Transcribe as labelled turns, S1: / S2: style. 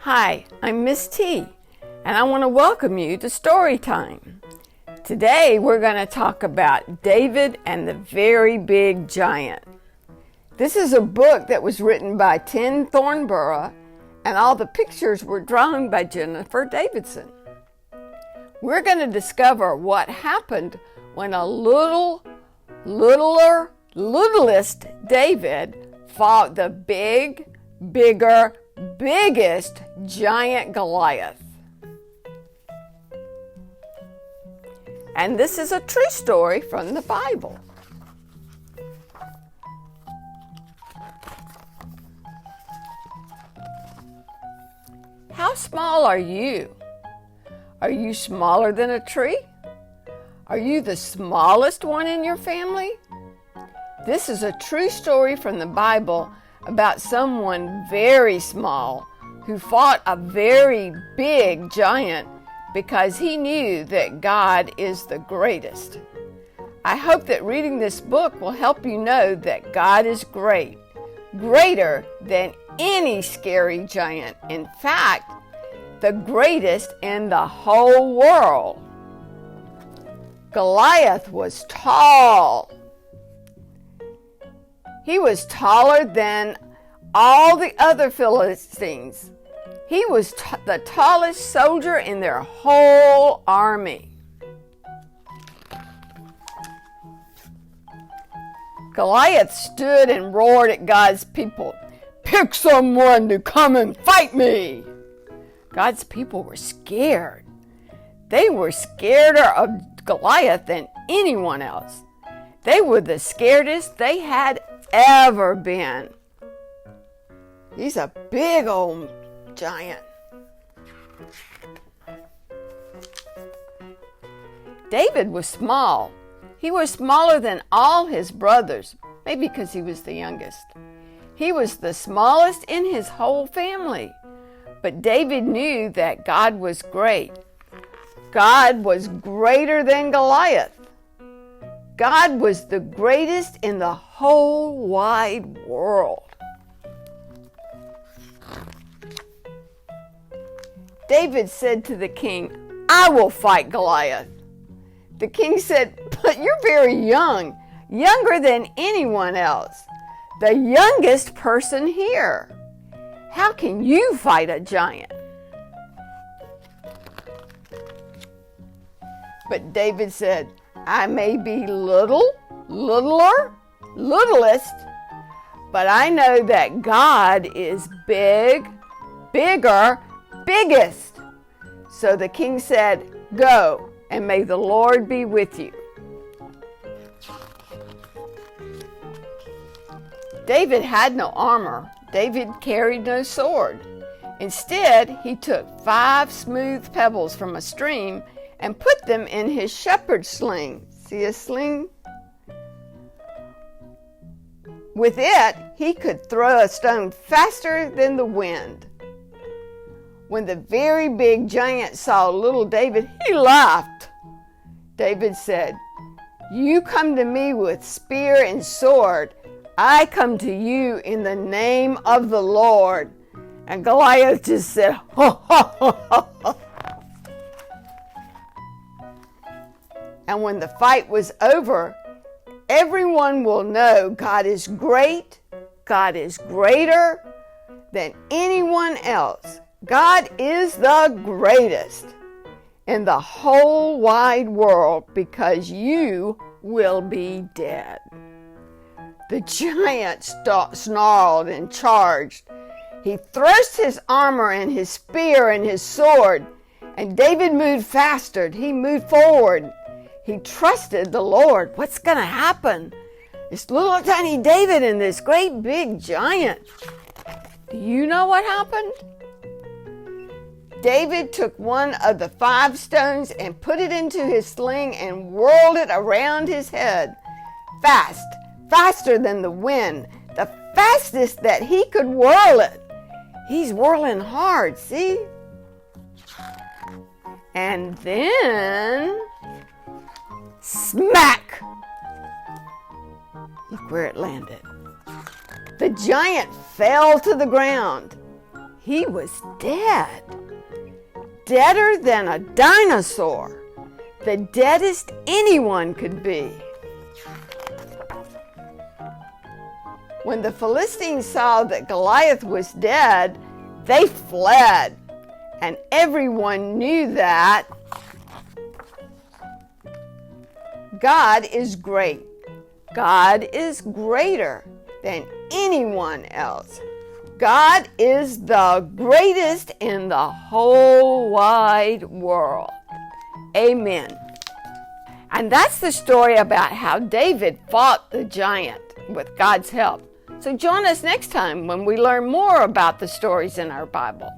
S1: Hi, I'm Miss T, and I want to welcome you to Story Time. Today we're going to talk about David and the Very Big Giant. This is a book that was written by Tim Thornborough, and all the pictures were drawn by Jennifer Davison. We're going to discover what happened when a littlest David fought the biggest giant Goliath. And this is a true story from the Bible. How small are you? Are you smaller than a tree? Are you the smallest one in your family? This is a true story from the Bible about someone very small who fought a very big giant because he knew that God is the greatest. I hope that reading this book will help you know that God is great, greater than any scary giant. In fact, the greatest in the whole world. Goliath was tall. He was taller than all the other Philistines. He was the tallest soldier in their whole army. Goliath stood and roared at God's people, "Pick someone to come and fight me!" God's people were scared. They were scareder of Goliath than anyone else. They were the scaredest they had ever been. He's a big old giant. David was small. He was smaller than all his brothers, maybe because he was the youngest. He was the smallest in his whole family. But David knew that God was great. God was greater than Goliath. God was the greatest in the whole wide world. David said to the king, "I will fight Goliath." The king said, "But you're very young, younger than anyone else, the youngest person here. How can you fight a giant?" But David said, "I may be littlest, but I know that God is big, bigger, biggest." So the king said, "Go, and may the Lord be with you." David had no armor. David carried no sword. Instead, he took 5 smooth pebbles from a stream and put them in his shepherd's sling. See a sling? With it, he could throw a stone faster than the wind. When the very big giant saw little David, he laughed. David said, "You come to me with spear and sword. I come to you in the name of the Lord." And Goliath just said, "Ha ha ha ha ha." And when the fight was over, everyone will know God is great, God is greater than anyone else. God is the greatest in the whole wide world because you will be dead. The giant snarled and charged. He thrust his armor and his spear and his sword, and David moved faster. He moved forward. He trusted the Lord. What's going to happen? This little tiny David and this great big giant. Do you know what happened? David took one of the 5 stones and put it into his sling and whirled it around his head. Faster than the wind, the fastest that he could whirl it. He's whirling hard, see? And then, smack! Look where it landed. The giant fell to the ground. He was dead. Deader than a dinosaur. The deadest anyone could be. When the Philistines saw that Goliath was dead, they fled. And everyone knew that God is great. God is greater than anyone else. God is the greatest in the whole wide world. Amen. And that's the story about how David fought the giant with God's help. So join us next time when we learn more about the stories in our Bible.